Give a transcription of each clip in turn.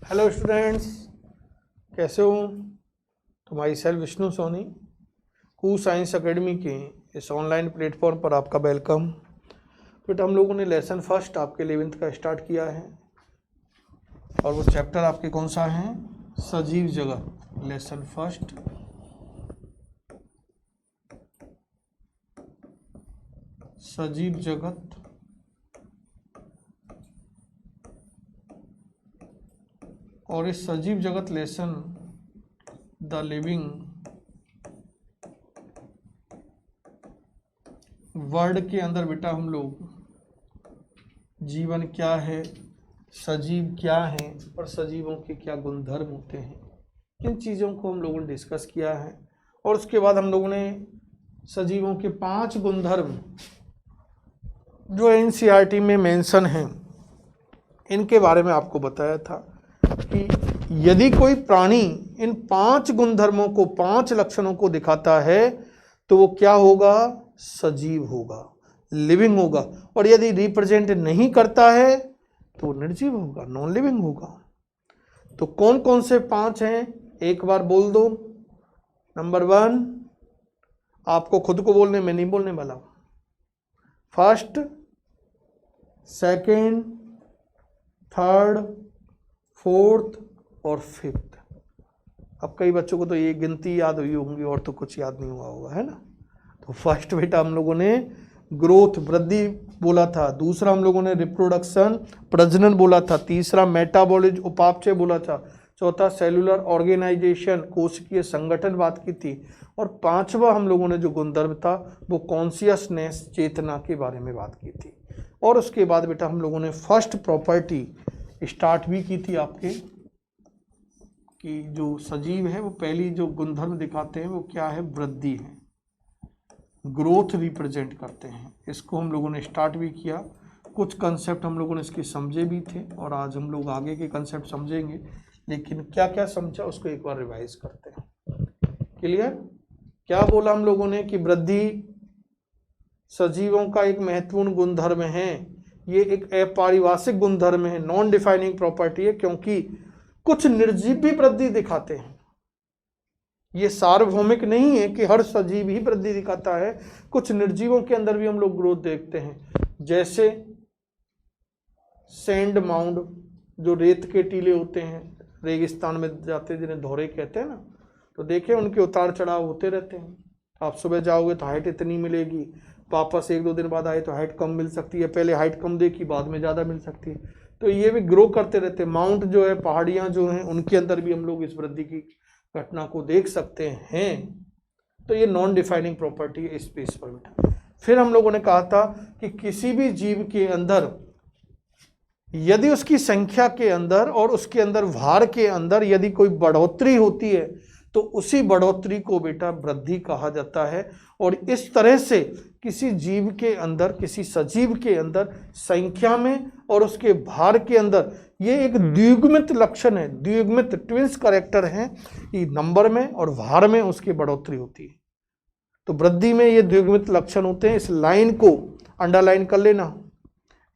Hello students, कैसे हो? तुम्हारी सेल्फ विष्णु सोनी कू साइंस एकेडमी के इस ऑनलाइन प्लेटफॉर्म पर आपका वेलकम। बेटा, हम लोगों ने लेसन फर्स्ट आपके 11th का स्टार्ट किया है और वो चैप्टर आपके कौन सा है? सजीव जगत। लेसन फर्स्ट सजीव जगत। और इस सजीव जगत लेसन द लिविंग वर्ल्ड के अंदर बेटा हम लोग जीवन क्या है, सजीव क्या है और सजीवों के क्या गुणधर्म होते हैं, इन चीज़ों को हम लोगों ने डिस्कस किया है। और उसके बाद हम लोगों ने सजीवों के 5 गुणधर्म जो एनसीईआरटी में मेंशन हैं, इनके बारे में आपको बताया था कि यदि कोई प्राणी इन 5 गुणधर्मों को, 5 लक्षणों को दिखाता है तो वो क्या होगा? सजीव होगा, लिविंग होगा। और यदि रिप्रेजेंट नहीं करता है तो निर्जीव होगा, नॉन लिविंग होगा। तो कौन कौन से 5 हैं एक बार बोल दो। नंबर 1, आपको खुद को बोलने में नहीं बोलने वाला। फर्स्ट, सेकंड, थर्ड, फोर्थ और फिफ्थ। अब कई बच्चों को तो ये गिनती याद हुई होंगी और तो कुछ याद नहीं हुआ होगा, है ना। तो फर्स्ट बेटा हम लोगों ने ग्रोथ, वृद्धि बोला था। दूसरा हम लोगों ने रिप्रोडक्शन, प्रजनन बोला था। तीसरा मेटाबॉलिज्म, उपापचय बोला था। चौथा सेलुलर ऑर्गेनाइजेशन, कोशिकीय संगठन बात की थी। और 5वां हम लोगों ने जो गुणधर्म था वो कॉन्शियसनेस, चेतना के बारे में बात की थी। और उसके बाद बेटा हम लोगों ने फर्स्ट प्रॉपर्टी स्टार्ट भी की थी आपके, कि जो सजीव है वो पहली जो गुणधर्म दिखाते हैं वो क्या है? वृद्धि है, ग्रोथ रिप्रेजेंट करते हैं। इसको हम लोगों ने स्टार्ट भी किया। कुछ कंसेप्ट हम लोगों ने इसके समझे भी थे और आज हम लोग आगे के कंसेप्ट समझेंगे। लेकिन क्या क्या समझा उसको एक बार रिवाइज करते हैं। क्लियर? क्या बोला हम लोगों ने कि वृद्धि सजीवों का एक महत्वपूर्ण गुणधर्म है। ये एक अपारिभाषिक गुणधर्म है, नॉन डिफाइनिंग प्रॉपर्टी है, क्योंकि कुछ निर्जीव भी वृद्धि दिखाते हैं। ये सार्वभौमिक नहीं है कि हर सजीव ही वृद्धि दिखाता है। कुछ निर्जीवों के अंदर भी हम लोग ग्रोथ देखते हैं, जैसे सैंड माउंड, जो रेत के टीले होते हैं, रेगिस्तान में जाते जिन्हें धोरे कहते हैं ना, तो देखिए उनके उतार चढ़ाव होते रहते हैं। आप सुबह जाओगे तो हाइट इतनी मिलेगी, वापस 1-2 दिन बाद आए तो हाइट कम मिल सकती है, पहले हाइट कम देखी बाद में ज़्यादा मिल सकती है। तो ये भी ग्रो करते रहते हैं। माउंट जो है, पहाड़ियाँ जो हैं, उनके अंदर भी हम लोग इस वृद्धि की घटना को देख सकते हैं। तो ये नॉन डिफाइनिंग प्रॉपर्टी है स्पेस पर बेटा। फिर हम लोगों ने कहा था कि किसी भी जीव के अंदर यदि उसकी संख्या के अंदर और उसके अंदर भार के अंदर यदि कोई बढ़ोतरी होती है तो उसी बढ़ोतरी को बेटा वृद्धि कहा जाता है। और इस तरह से किसी जीव के अंदर, किसी सजीव के अंदर संख्या में और उसके भार के अंदर ये एक द्विगुणित लक्षण है, द्विगुणित ट्विंस कैरेक्टर है कि नंबर में और भार में उसकी बढ़ोतरी होती है। तो वृद्धि में ये द्विगुणित लक्षण होते हैं। इस लाइन को अंडरलाइन कर लेना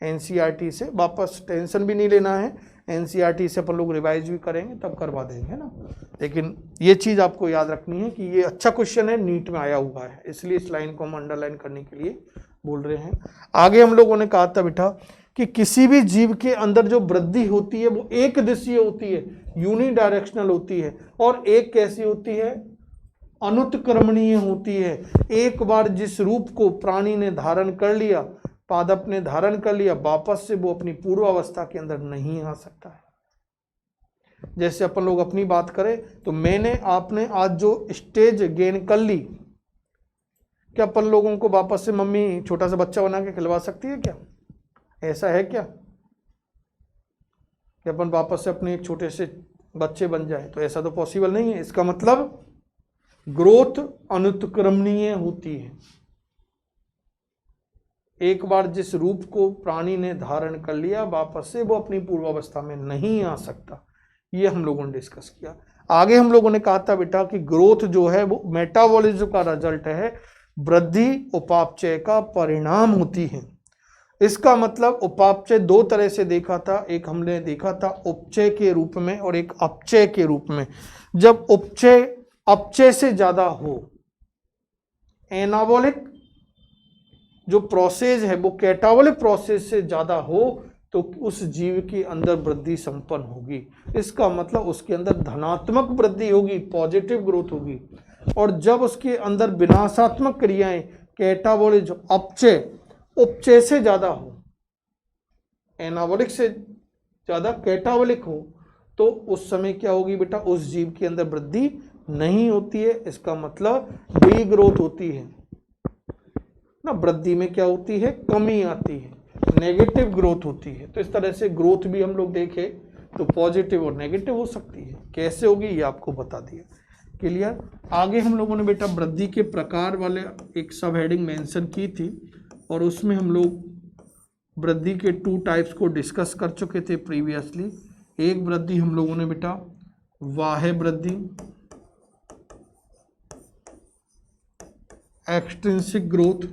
एनसीईआरटी से, वापस टेंशन भी नहीं लेना है। एनसीईआरटी से अपन लोग रिवाइज भी करेंगे तब करवा देंगे ना। लेकिन ये चीज़ आपको याद रखनी है कि ये अच्छा क्वेश्चन है, नीट में आया हुआ है, इसलिए इस लाइन को हम अंडरलाइन करने के लिए बोल रहे हैं। आगे हम लोगों ने कहा था बेटा कि किसी भी जीव के अंदर जो वृद्धि होती है वो एक दिशीय होती है, यूनिडायरेक्शनल होती है। और एक कैसी होती है? अनुत्क्रमणीय होती है। एक बार जिस रूप को प्राणी ने धारण कर लिया, पादप ने धारण कर लिया, वापस से वो अपनी पूर्व अवस्था के अंदर नहीं आ सकता है। जैसे अपन लोग अपनी बात करें तो मैंने, आपने आज जो स्टेज गेन कर ली, क्या अपन लोगों को वापस से मम्मी छोटा सा बच्चा बना के खिलवा सकती है क्या? ऐसा है क्या कि अपन वापस से अपने एक छोटे से बच्चे बन जाए? तो ऐसा तो पॉसिबल नहीं है। इसका मतलब ग्रोथ अनुत्क्रमणीय होती है। एक बार जिस रूप को प्राणी ने धारण कर लिया, वापस से वो अपनी पूर्व अवस्था में नहीं आ सकता। ये हम लोगों ने डिस्कस किया। आगे हम लोगों ने कहा था बेटा कि ग्रोथ जो है वो मेटाबॉलिज्म का रिजल्ट है, वृद्धि उपापचय का परिणाम होती है। इसका मतलब उपापचय दो तरह से देखा था, एक हमने देखा था उपचय के रूप में और एक अपचय के रूप में। जब उपचय अपचय से ज्यादा हो, एनाबॉलिक जो प्रोसेस है वो कैटाबॉलिक प्रोसेस से ज्यादा हो, तो उस जीव के अंदर वृद्धि संपन्न होगी। इसका मतलब उसके अंदर धनात्मक वृद्धि होगी, पॉजिटिव ग्रोथ होगी। और जब उसके अंदर विनाशात्मक क्रियाएं कैटाबॉलिक जो अपचय उपचय से ज्यादा हो, एनाबॉलिक से ज्यादा कैटाबॉलिक हो, तो उस समय क्या होगी बेटा, उस जीव के अंदर वृद्धि नहीं होती है। इसका मतलब डी ग्रोथ होती है ना, वृद्धि में क्या होती है, कमी आती है, नेगेटिव ग्रोथ होती है। तो इस तरह से ग्रोथ भी हम लोग देखें तो पॉजिटिव और नेगेटिव हो सकती है। कैसे होगी ये आपको बता दिया। क्लियर। आगे हम लोगों ने बेटा वृद्धि के प्रकार वाले एक सब हेडिंग मेंशन की थी, और उसमें हम लोग वृद्धि के 2 टाइप्स को डिस्कस कर चुके थे प्रीवियसली। एक वृद्धि हम लोगों ने बेटा बाह्य वृद्धि, एक्सट्रिंसिक ग्रोथ,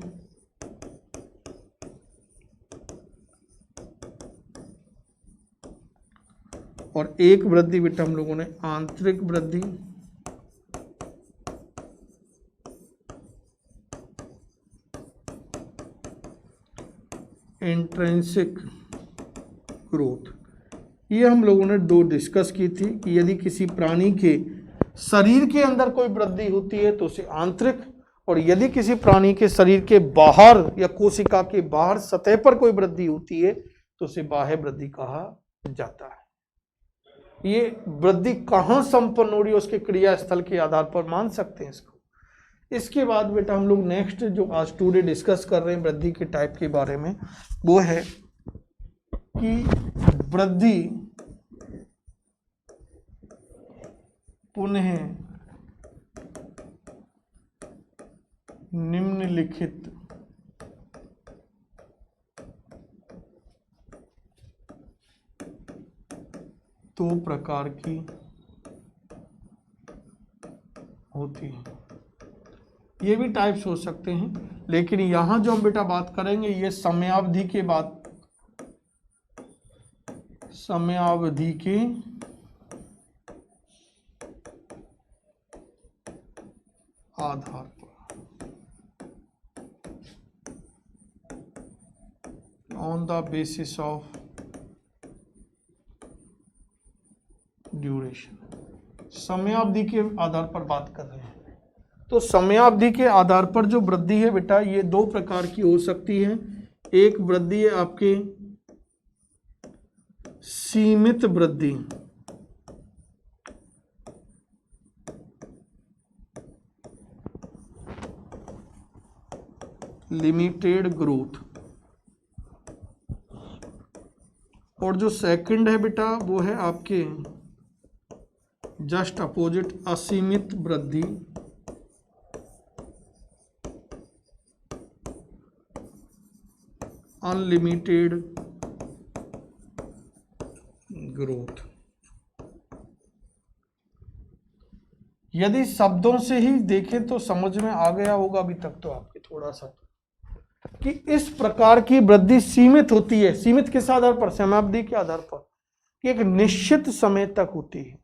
और एक वृद्धि बेटा हम लोगों ने आंतरिक वृद्धि, इंट्रिंसिक ग्रोथ। ये हम लोगों ने 2 डिस्कस की थी कि यदि किसी प्राणी के शरीर के अंदर कोई वृद्धि होती है तो उसे आंतरिक, और यदि किसी प्राणी के शरीर के बाहर या कोशिका के बाहर सतह पर कोई वृद्धि होती है तो उसे बाह्य वृद्धि कहा जाता है। ये वृद्धि कहाँ संपन्न हो रही है उसके क्रिया स्थल के आधार पर मान सकते हैं इसको। इसके बाद बेटा हम लोग नेक्स्ट जो आज टुडे डिस्कस कर रहे हैं वृद्धि के टाइप के बारे में, वो है कि वृद्धि पुनः निम्नलिखित दो प्रकार की होती है। ये भी टाइप्स हो सकते हैं, लेकिन यहां जो हम बेटा बात करेंगे ये समयावधि के आधार पर, on the basis of duration, समयावधि के आधार पर बात कर रहे हैं। तो समयावधि के आधार पर जो वृद्धि है बेटा ये 2 प्रकार की हो सकती है। एक वृद्धि है आपके सीमित वृद्धि, लिमिटेड ग्रोथ, और जो सेकंड है बेटा वो है आपके जस्ट अपोजिट, असीमित वृद्धि, अनलिमिटेड ग्रोथ। यदि शब्दों से ही देखें तो समझ में आ गया होगा अभी तक तो आपके थोड़ा सा, कि इस प्रकार की वृद्धि सीमित होती है। सीमित किस आधार पर, समयावधि के आधार पर, कि एक निश्चित समय तक होती है।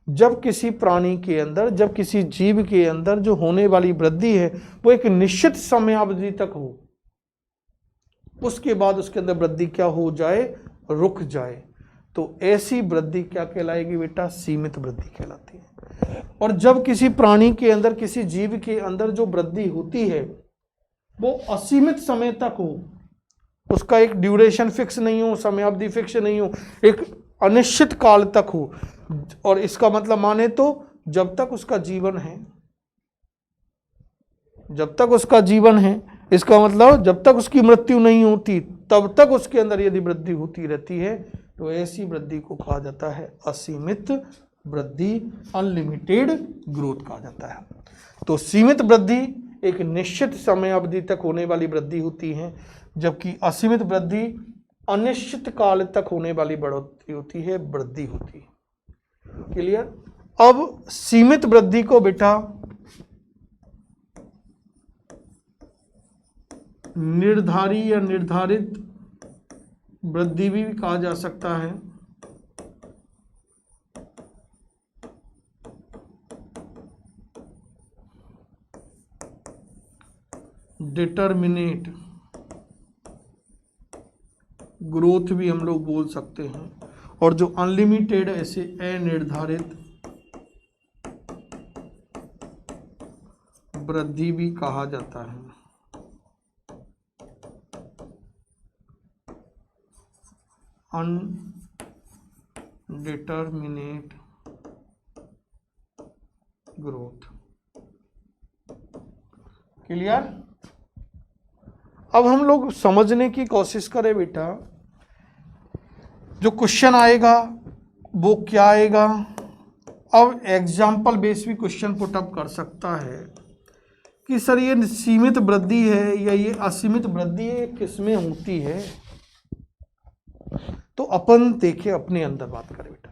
जब किसी प्राणी के अंदर, जब किसी जीव के अंदर जो होने वाली वृद्धि है वो एक निश्चित समयावधि तक हो, उसके बाद उसके अंदर वृद्धि क्या हो जाए, रुक जाए, तो ऐसी वृद्धि क्या कहलाएगी बेटा, सीमित वृद्धि कहलाती है। और जब किसी प्राणी के अंदर, किसी जीव के अंदर जो वृद्धि होती है वो असीमित समय तक हो, उसका एक ड्यूरेशन फिक्स नहीं हो, समयावधि फिक्स नहीं हो, एक अनिश्चित काल तक हो, और इसका मतलब माने तो जब तक उसका जीवन है, जब तक उसका जीवन है, इसका मतलब जब तक उसकी मृत्यु नहीं होती तब तक उसके अंदर यदि वृद्धि होती रहती है तो ऐसी वृद्धि को कहा जाता है असीमित वृद्धि, अनलिमिटेड ग्रोथ कहा जाता है। तो सीमित वृद्धि एक निश्चित समय अवधि तक होने वाली वृद्धि होती है, जबकि असीमित वृद्धि अनिश्चित काल तक होने वाली बढ़ोतरी होती है, वृद्धि होती है। क्लियर। अब सीमित वृद्धि को बेटा निर्धारी या निर्धारित वृद्धि भी कहा जा सकता है। डिटरमिनेट ग्रोथ भी हम लोग बोल सकते हैं। और जो अनलिमिटेड ऐसे अनिर्धारित वृद्धि भी कहा जाता है। अनडिटरमिनेट ग्रोथ। क्लियर? अब हम लोग समझने की कोशिश करें बेटा, जो क्वेश्चन आएगा वो क्या आएगा। अब एग्जाम्पल बेस भी क्वेश्चन पुटअप कर सकता है कि सर ये सीमित वृद्धि है या ये असीमित वृद्धि है, किसमें होती है। तो अपन देखे अपने अंदर बात करें बेटा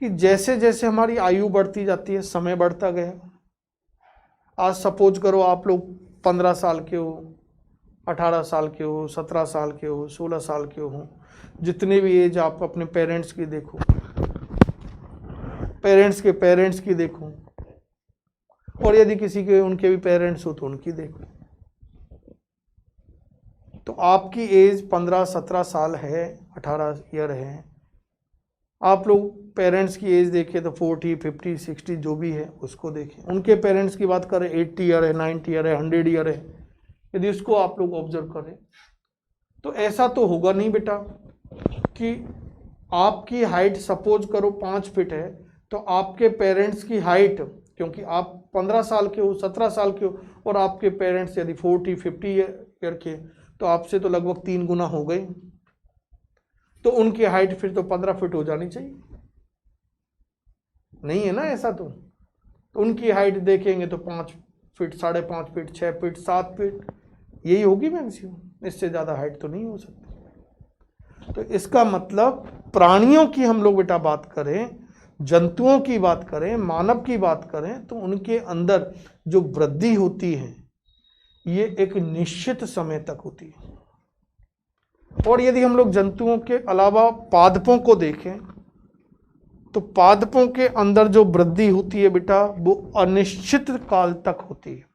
कि जैसे जैसे हमारी आयु बढ़ती जाती है, समय बढ़ता गया। आज सपोज करो आप लोग 15 साल के हो, 18 साल के हो, 17 साल के हो, 16 साल के हो, जितने भी एज आप अपने पेरेंट्स की देखो, पेरेंट्स के पेरेंट्स की देखो, और यदि किसी के उनके भी पेरेंट्स हो तो उनकी देखो। तो आपकी एज 15-17 साल है, 18 ईयर है। आप लोग पेरेंट्स की एज देखें तो 40, 50, 60 जो भी है उसको देखें। उनके पेरेंट्स की बात करें 80 ईयर है, 90 ईयर है, 100 ईयर है। यदि उसको आप लोग ऑब्जर्व करें तो ऐसा तो होगा नहीं बेटा कि आपकी हाइट सपोज करो 5 फीट है तो आपके पेरेंट्स की हाइट, क्योंकि आप 15 साल के हो, 17 साल के हो, और आपके पेरेंट्स यदि 40, 50 ईयर के, तो आपसे तो लगभग 3 गुना हो गई। तो उनकी हाइट फिर तो 15 फीट हो जानी चाहिए, नहीं है ना ऐसा। तो उनकी हाइट देखेंगे तो 5 फीट, 5.5 फीट, 6 फीट, 7 फीट यही होगी मैक्सिमम, इससे ज़्यादा हाइट तो नहीं हो सकती। तो इसका मतलब प्राणियों की हम लोग बेटा बात करें, जंतुओं की बात करें, मानव की बात करें, तो उनके अंदर जो वृद्धि होती है ये एक निश्चित समय तक होती है। और यदि हम लोग जंतुओं के अलावा पादपों को देखें तो पादपों के अंदर जो वृद्धि होती है बेटा वो अनिश्चित काल तक होती है।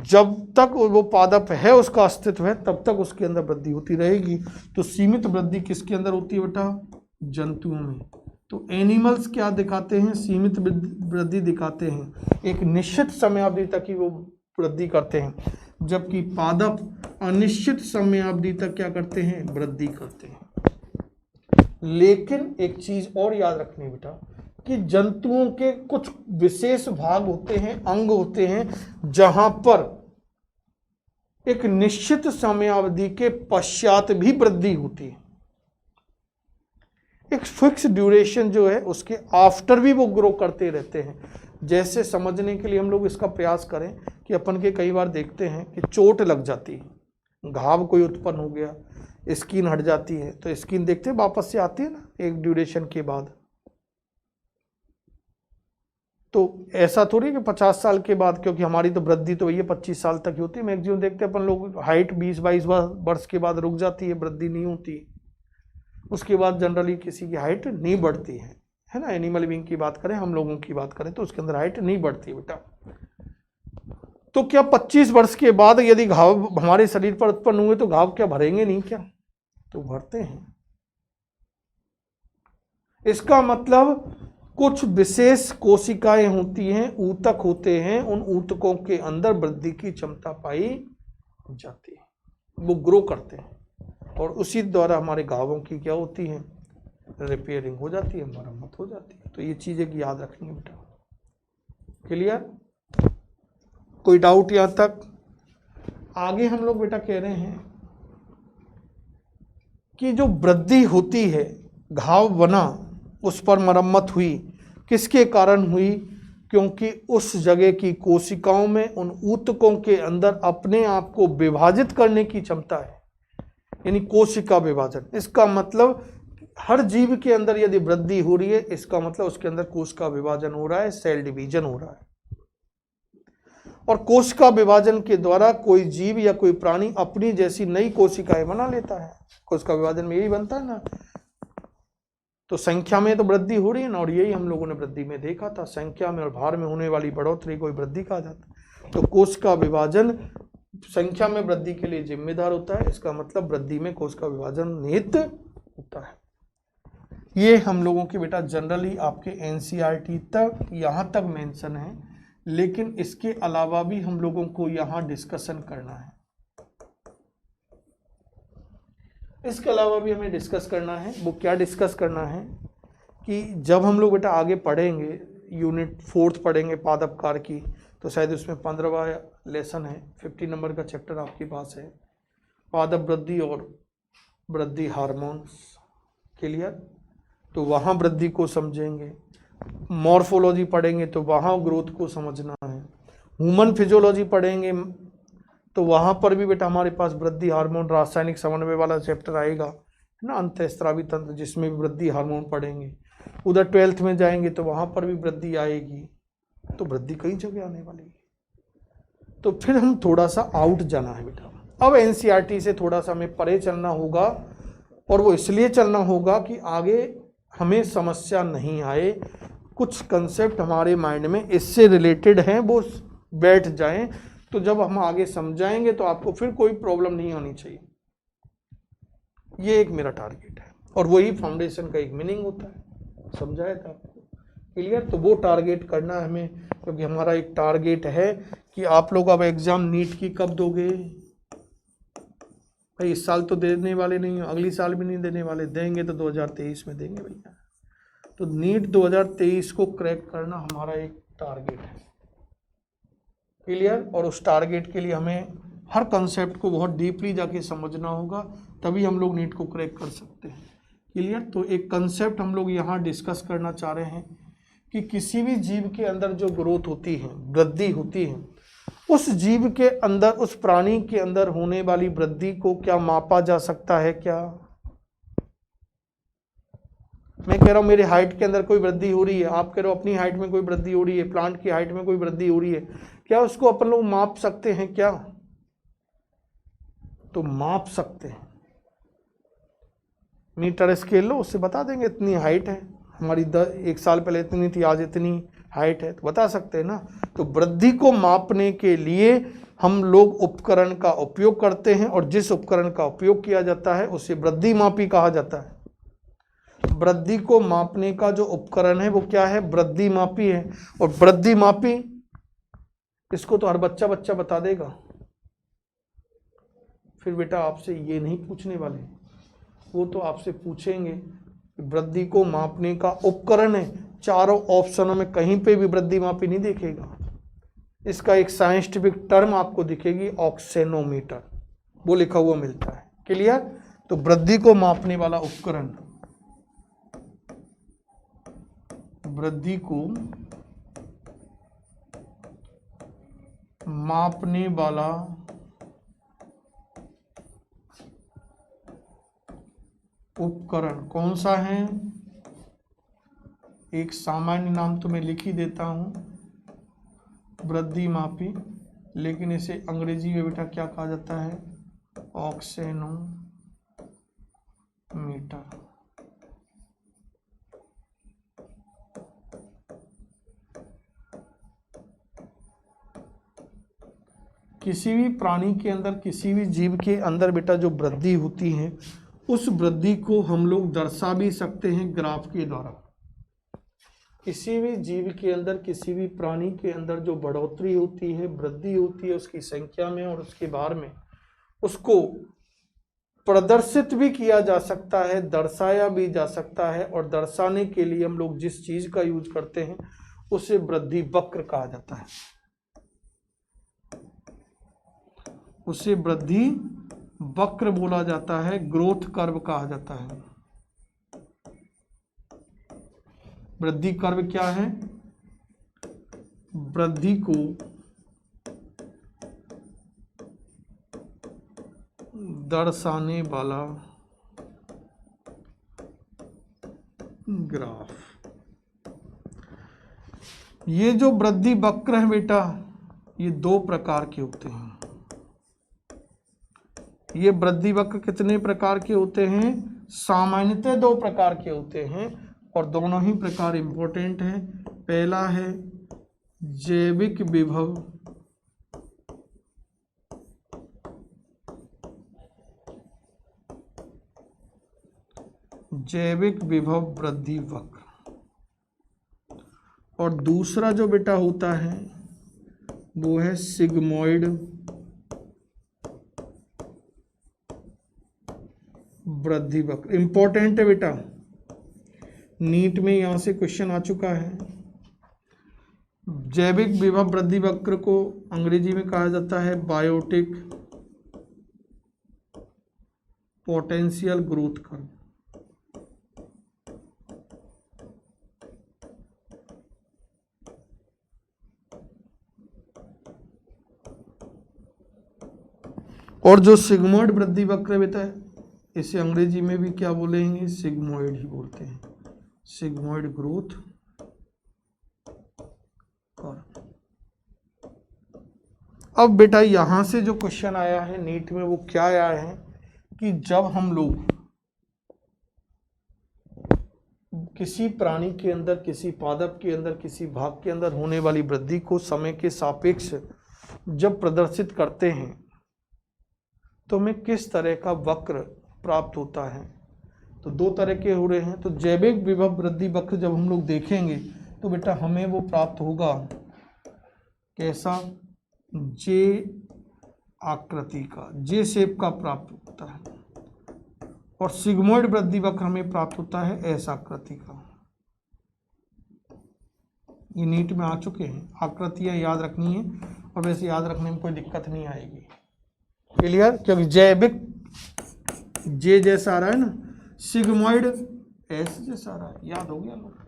जब तक वो पादप है, उसका अस्तित्व है, तब तक उसके अंदर वृद्धि होती रहेगी। तो सीमित वृद्धि किसके अंदर होती है बेटा? जंतुओं में। तो एनिमल्स क्या दिखाते हैं? सीमित वृद्धि दिखाते हैं, एक निश्चित समयावधि तक ही वो वृद्धि करते हैं, जबकि पादप अनिश्चित समयावधि तक क्या करते हैं? वृद्धि करते हैं। लेकिन एक चीज और याद रखनी बेटा कि जंतुओं के कुछ विशेष भाग होते हैं, अंग होते हैं, जहां पर एक निश्चित समयावधि के पश्चात भी वृद्धि होती है। एक फिक्स ड्यूरेशन जो है उसके आफ्टर भी वो ग्रो करते रहते हैं। जैसे समझने के लिए हम लोग इसका प्रयास करें कि अपन के कई बार देखते हैं कि चोट लग जाती है, घाव कोई उत्पन्न हो गया, स्किन हट जाती है, तो स्किन देखते हैं वापस से आती है ना एक ड्यूरेशन के बाद। तो ऐसा थोड़ी कि 50 साल के बाद, क्योंकि हमारी तो वृद्धि तो ये 25 साल तक ही होती है मैक्सिमम। देखते हैं अपन लोग हाइट 20-22 वर्ष के बाद रुक जाती है, वृद्धि नहीं होती। उसके बाद जनरली किसी की हाइट नहीं बढ़ती है ना। एनिमल बीइंग की बात करें, हम लोगों की बात करें, तो उसके अंदर हाइट नहीं बढ़ती बेटा। तो क्या 25 वर्ष के बाद यदि घाव हमारे शरीर पर उत्पन्न हुए तो घाव क्या भरेंगे नहीं? क्या तो भरते हैं। इसका मतलब कुछ विशेष कोशिकाएं होती हैं, ऊतक होते हैं, उन ऊतकों के अंदर वृद्धि की क्षमता पाई जाती है, वो ग्रो करते हैं, और उसी द्वारा हमारे घावों की क्या होती है? रिपेयरिंग हो जाती है, मरम्मत हो जाती है। तो ये चीजें की याद रखनी है बेटा। क्लियर? कोई डाउट यहां तक? आगे हम लोग बेटा कह रहे हैं कि जो वृद्धि होती है, घाव बना, उस पर मरम्मत हुई, किसके कारण हुई? क्योंकि उस जगह की कोशिकाओं में, उन ऊतकों के अंदर अपने आप को विभाजित करने की क्षमता है, यानी कोशिका विभाजन। इसका मतलब हर जीव के अंदर यदि वृद्धि हो रही है, इसका मतलब उसके अंदर कोशिका विभाजन हो रहा है, सेल डिवीजन हो रहा है। और कोशिका विभाजन के द्वारा कोई जीव या कोई प्राणी अपनी जैसी नई कोशिकाएं बना लेता है। कोशिका विभाजन में यही बनता है ना। तो संख्या में तो वृद्धि हो रही है ना, और यही हम लोगों ने वृद्धि में देखा था, संख्या में और भार में होने वाली बढ़ोतरी को वृद्धि कहा जाता है। तो कोशिका विभाजन संख्या में वृद्धि के लिए जिम्मेदार होता है, इसका मतलब वृद्धि में कोशिका विभाजन निहित होता है। ये हम लोगों की बेटा जनरली आपके एनसीईआरटी तक यहाँ तक मेंशन है, लेकिन इसके अलावा भी हम लोगों को यहाँ डिस्कशन करना है। इसके अलावा भी हमें डिस्कस करना है। वो क्या डिस्कस करना है कि जब हम लोग बेटा आगे पढ़ेंगे, यूनिट 4 पढ़ेंगे पादपकार की, तो शायद उसमें 15वां लेसन है, 50 नंबर का चैप्टर आपके पास है, पादप वृद्धि और वृद्धि हार्मोन्स। क्लियर? तो वहाँ वृद्धि को समझेंगे। मॉर्फोलॉजी पढ़ेंगे तो वहाँ ग्रोथ को समझना है। ह्यूमन फिजियोलॉजी पढ़ेंगे तो वहाँ पर भी बेटा हमारे पास वृद्धि हार्मोन रासायनिक समन्वय वाला चैप्टर आएगा, है ना, अंतःस्रावी तंत्र, जिसमें भी वृद्धि हार्मोन पढ़ेंगे। उधर 12th में जाएंगे तो वहाँ पर भी वृद्धि आएगी। तो वृद्धि कई जगह आने वाली है। तो फिर हम थोड़ा सा आउट जाना है बेटा। अब एनसीईआरटी से थोड़ा सा हमें परे चलना होगा, और वो इसलिए चलना होगा कि आगे हमें समस्या नहीं आए, कुछ कंसेप्ट हमारे माइंड में इससे रिलेटेड हैं वो बैठ जाएं, तो जब हम आगे समझाएंगे तो आपको फिर कोई प्रॉब्लम नहीं आनी चाहिए। ये एक मेरा टारगेट है, और वही फाउंडेशन का एक मीनिंग होता है। समझाया था आपको? क्लियर? तो वो टारगेट करना है हमें, क्योंकि हमारा एक टारगेट है कि आप लोग अब एग्जाम नीट की कब दोगे भाई? इस साल तो देने वाले नहीं हो, अगली साल भी नहीं देने वाले, देंगे तो 2023 में देंगे भैया। तो नीट 2023 को क्रैक करना हमारा एक टारगेट है। क्लियर? और उस टारगेट के लिए हमें हर कंसेप्ट को बहुत डीपली जाके समझना होगा, तभी हम लोग नीट को क्रैक कर सकते हैं। क्लियर? तो एक कंसेप्ट हम लोग यहाँ डिस्कस करना चाह रहे हैं कि किसी भी जीव के अंदर जो ग्रोथ होती है, वृद्धि होती है, उस जीव के अंदर, उस प्राणी के अंदर होने वाली वृद्धि को क्या मापा जा सकता है? क्या मैं कह रहा हूं मेरे हाइट के अंदर कोई वृद्धि हो रही है, आप कह रहे हो अपनी हाइट में कोई वृद्धि हो रही है, प्लांट की हाइट में कोई वृद्धि हो रही है, क्या उसको अपन लोग माप सकते हैं? क्या तो माप सकते हैं। मीटर स्केल लो, उससे बता देंगे इतनी हाइट है हमारी, 1 साल पहले इतनी थी, आज इतनी हाइट है, तो बता सकते हैं ना। तो वृद्धि को मापने के लिए हम लोग उपकरण का उपयोग करते हैं, और जिस उपकरण का उपयोग किया जाता है उसे वृद्धि मापी कहा जाता है। वृद्धि को मापने का जो उपकरण है वो क्या है? वृद्धि मापी है। और वृद्धि मापी, इसको तो हर बच्चा बता देगा। फिर बेटा आपसे ये नहीं पूछने वाले, वो तो आपसे पूछेंगे वृद्धि को मापने का उपकरण है। चारों ऑप्शनों में कहीं पे भी वृद्धि मापी नहीं दिखेगा। इसका एक साइंटिफिक टर्म आपको दिखेगी, ऑक्सेनोमीटर, वो लिखा हुआ मिलता है। क्लियर? तो वृद्धि को मापने वाला उपकरण, वृद्धि को मापने वाला उपकरण कौन सा है? एक सामान्य नाम तो मैं लिख ही देता हूं, वृद्धि मापी, लेकिन इसे अंग्रेजी में बेटा क्या कहा जाता है? ऑक्सेनोमीटर। किसी भी प्राणी के अंदर, किसी भी जीव के अंदर बेटा जो वृद्धि होती है, उस वृद्धि को हम लोग दर्शा भी सकते हैं ग्राफ के द्वारा। किसी भी जीव के अंदर, किसी भी प्राणी के अंदर जो बढ़ोतरी होती है, वृद्धि होती है उसकी संख्या में और उसके भार में, उसको प्रदर्शित भी किया जा सकता है, दर्शाया भी जा सकता है। और दर्शाने के लिए हम लोग जिस चीज का यूज करते हैं उसे वृद्धि वक्र कहा जाता है, उसे वृद्धि वक्र बोला जाता है, ग्रोथ कर्व कहा जाता है। वृद्धि कर्व क्या है? वृद्धि को दर्शाने वाला ग्राफ। ये जो वृद्धि वक्र है बेटा, ये दो प्रकार के होते हैं। ये वृद्धि वक्र कितने प्रकार के होते हैं? सामान्यतः दो प्रकार के होते हैं और दोनों ही प्रकार इंपॉर्टेंट है। पहला है जैविक विभव वृद्धि वक्र, और दूसरा जो बेटा होता है वो है सिग्मोइड वृद्धि वक्र। इंपॉर्टेंट है बेटा, नीट में यहां से क्वेश्चन आ चुका है। जैविक विभव वृद्धि वक्र को अंग्रेजी में कहा जाता है बायोटिक पोटेंशियल ग्रोथ कर्व। और जो सिग्मोइड वृद्धि वक्र बेटा है, इसे अंग्रेजी में भी क्या बोलेंगे? सिग्मोइड ही बोलते हैं, सिग्मोइड ग्रोथ कर्व। अब बेटा यहां से जो क्वेश्चन आया है नीट में वो क्या आया है कि जब हम लोग किसी प्राणी के अंदर, किसी पादप के अंदर, किसी भाग के अंदर होने वाली वृद्धि को समय के सापेक्ष जब प्रदर्शित करते हैं तो हमें किस तरह का वक्र प्राप्त होता है? तो दो तरह के हो रहे हैं। तो जैविक विभव वृद्धि वक्र जब हम लोग देखेंगे तो बेटा हमें वो प्राप्त होगा कैसा? जे आकृति का, जे शेप का प्राप्त होता है। और सिग्मोइड वृद्धि वक्र हमें प्राप्त होता है एस आकृति का। ये नीट में आ चुके हैं, आकृतियां याद रखनी है और वैसे याद रखने में कोई दिक्कत नहीं आएगी। क्लियर? क्योंकि जैविक जे जैसा आ रहा है ना, सिग्मोइड एस जैसा आ रहा है। याद हो गया लोग?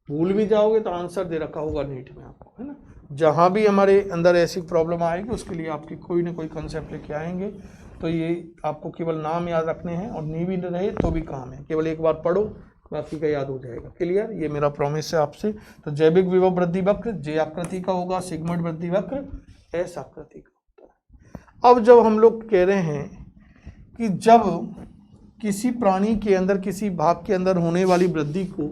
भूल भी जाओगे तो आंसर दे रखा होगा नीट में आपको, है ना। जहां भी हमारे अंदर ऐसी प्रॉब्लम आएगी उसके लिए आपकी कोई ना कोई कंसेप्ट लेके आएंगे। तो ये आपको केवल नाम याद रखने हैं और नहीं भी रहे तो भी काम है, केवल एक बार पढ़ो बाकी का याद हो जाएगा। क्लियर? ये मेरा प्रॉमिस है आपसे। तो जैविक विभव वृद्धि वक्र जे आकृति का होगा, सिग्मोइड वृद्धि वक्र एस आकृति का होता है। अब जब हम लोग कह रहे हैं कि जब किसी प्राणी के अंदर, किसी भाग के अंदर होने वाली वृद्धि को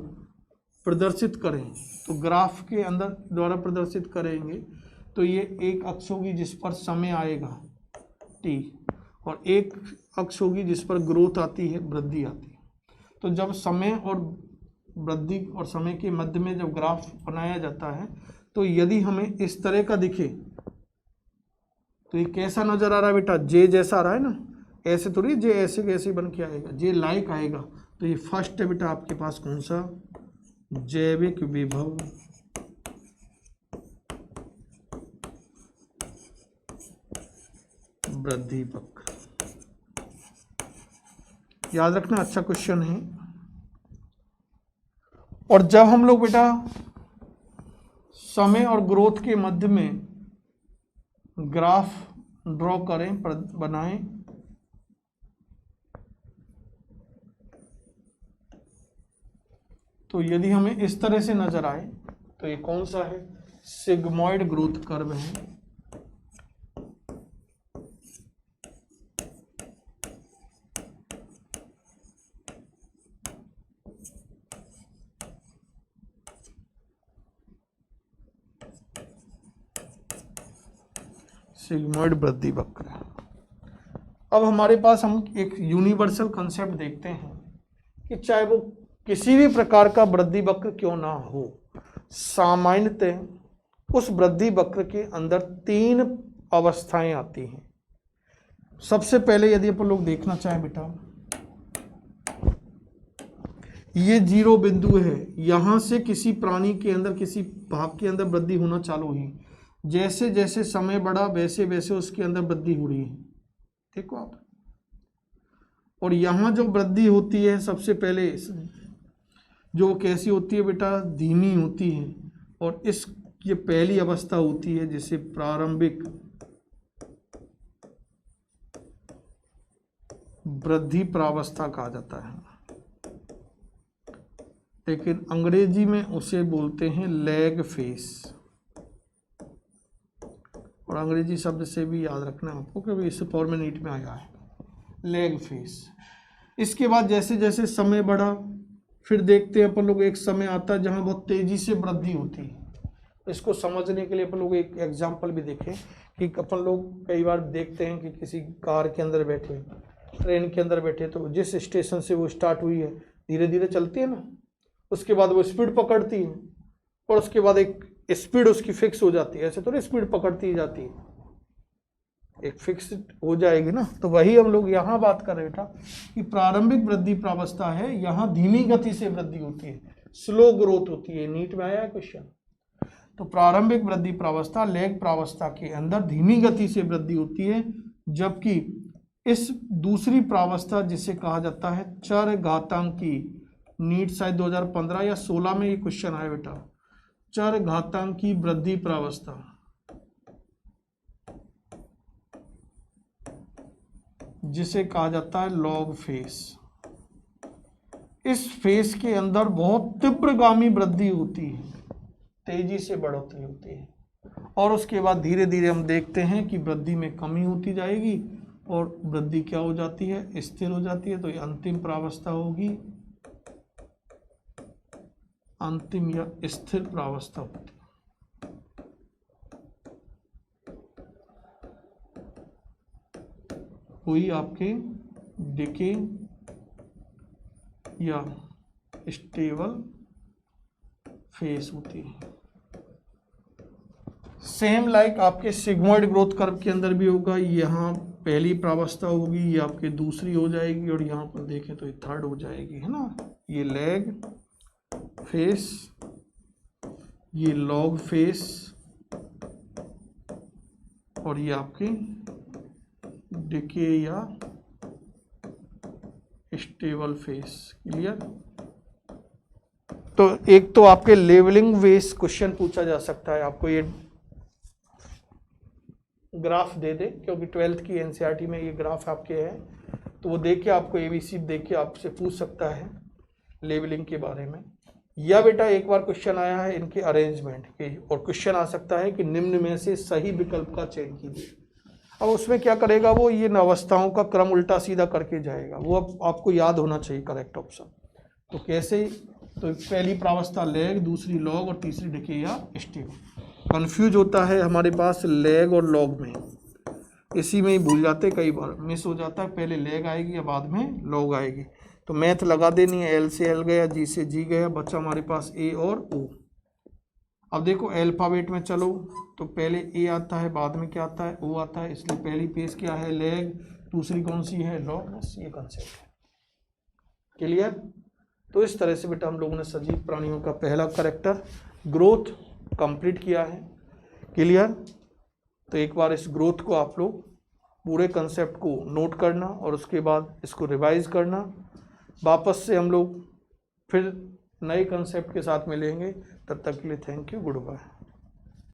प्रदर्शित करें तो ग्राफ के अंदर द्वारा प्रदर्शित करेंगे तो ये एक अक्ष होगी जिस पर समय आएगा t, और एक अक्ष होगी जिस पर ग्रोथ आती है, वृद्धि आती है। तो जब समय और वृद्धि और समय के मध्य में जब ग्राफ बनाया जाता है तो यदि हमें इस तरह का दिखे तो ये कैसा नजर आ रहा है बेटा? जे जैसा आ रहा है ना, ऐसे थोड़ी जे ऐसे कैसे बन के आएगा, जे लाइक आएगा। तो ये फर्स्ट है बेटा आपके पास कौन सा? जैविक विभव वृद्धि वक्र। याद रखना, अच्छा क्वेश्चन है। और जब हम लोग बेटा समय और ग्रोथ के मध्य में ग्राफ ड्रॉ करें, बनाएं, तो यदि हमें इस तरह से नजर आए तो ये कौन सा है? सिग्मोइड ग्रोथ कर्व है। सिग्मोइड वृद्धि वक्र। अब हमारे पास हम एक यूनिवर्सल कंसेप्ट देखते हैं कि चाहे वो किसी भी प्रकार का वृद्धि वक्र क्यों ना हो, सामान्यतः उस वृद्धि वक्र के अंदर तीन अवस्थाएं आती हैं। सबसे पहले यदि अपन लोग देखना चाहें बेटा, ये जीरो बिंदु है, यहां से किसी प्राणी के अंदर, किसी भाग के अंदर वृद्धि होना चालू हुई। जैसे जैसे समय बढ़ा वैसे वैसे उसके अंदर वृद्धि हो रही है, देखो आप। और यहां जो वृद्धि होती है सबसे पहले जो कैसी होती है बेटा? धीमी होती है। और ये पहली अवस्था होती है जिसे प्रारंभिक वृद्धि प्रावस्था कहा जाता है, लेकिन अंग्रेजी में उसे बोलते हैं लैग फेस। और अंग्रेजी शब्द से भी याद रखना आपको क्योंकि इस फॉर्म में नीट में आया है, लेग फेस। इसके बाद जैसे जैसे समय बढ़ा फिर देखते हैं अपन लोग एक समय आता है जहाँ बहुत तेज़ी से वृद्धि होती है। इसको समझने के लिए अपन लोग एक एग्जाम्पल भी देखें कि अपन लोग कई बार देखते हैं कि किसी कार के अंदर बैठे, ट्रेन के अंदर बैठे, तो जिस स्टेशन से वो स्टार्ट हुई है धीरे धीरे चलती है ना, उसके बाद वो स्पीड पकड़ती है और उसके बाद एक स्पीड उसकी फिक्स हो जाती है। ऐसे तो स्पीड पकड़ती ही जाती है, एक फिक्स हो जाएगी ना। तो वही हम लोग यहाँ बात कर रहे बेटा कि प्रारंभिक वृद्धि प्रावस्था है, यहाँ धीमी गति से वृद्धि होती है, स्लो ग्रोथ होती है। नीट में आया है क्वेश्चन। तो प्रारंभिक वृद्धि प्रावस्था लेग प्रावस्था के अंदर धीमी गति से वृद्धि होती है, जबकि इस दूसरी प्रावस्था जिसे कहा जाता है चर घातांकी, नीट शायद 2015 या 16 में ये क्वेश्चन आया बेटा, चर घातांकी वृद्धि प्रावस्था, जिसे कहा जाता है लॉग फेस। इस फेस के अंदर बहुत तीव्रगामी वृद्धि होती है, तेजी से बढ़ोतरी होती है, और उसके बाद धीरे धीरे हम देखते हैं कि वृद्धि में कमी होती जाएगी और वृद्धि क्या हो जाती है, स्थिर हो जाती है। तो ये अंतिम प्रावस्था होगी, अंतिम या स्थिर प्रावस्था होती है। कोई आपके डिके या स्टेबल फेस होती है। सेम लाइक आपके सिग्मोइड ग्रोथ कर्व के अंदर भी होगा, यहाँ पहली प्रावस्था होगी, ये आपके दूसरी हो जाएगी और यहाँ पर देखें तो ये थर्ड हो जाएगी, है ना। ये लेग फेस, ये लॉग फेस और ये आपके डिके या स्टेबल फेस। क्लियर। तो एक तो आपके लेवलिंग वेस क्वेश्चन पूछा जा सकता है, आपको ये ग्राफ दे दे, क्योंकि 12th की एनसीईआरटी में ये ग्राफ आपके है, तो वो देख के आपको एबीसी देख के आपसे पूछ सकता है लेवलिंग के बारे में। या बेटा एक बार क्वेश्चन आया है इनके अरेंजमेंट के, और क्वेश्चन आ सकता है कि निम्न में से सही विकल्प का चयन कीजिए। अब उसमें क्या करेगा वो, ये अवस्थाओं का क्रम उल्टा सीधा करके जाएगा, वो अब आपको याद होना चाहिए करेक्ट ऑप्शन। तो कैसे, तो पहली प्रावस्था लेग, दूसरी लॉग और तीसरी डिके या स्टेबल। कंफ्यूज होता है हमारे पास लेग और लॉग में, इसी में ही भूल जाते, कई बार मिस हो जाता है, पहले लेग आएगी या बाद में लॉग आएगी। तो मैथ लगा देनी है, एल से एल गया, जी से जी गया, बच्चा हमारे पास ए और ओ। अब देखो अल्फाबेट में चलो तो पहले ए आता है, बाद में क्या आता है, ओ आता है, इसलिए पहली पेज क्या है, लेग, दूसरी कौन सी है, लॉग। बस ये कंसेप्ट है। क्लियर। तो इस तरह से बेटा हम लोगों ने सजीव प्राणियों का पहला कैरेक्टर ग्रोथ कंप्लीट किया है। क्लियर। तो एक बार इस ग्रोथ को आप लोग पूरे कंसेप्ट को नोट करना और उसके बाद इसको रिवाइज करना। वापस से हम लोग फिर नए कंसेप्ट के साथ मिलेंगे, तब तक के लिए थैंक यू, गुड बाय।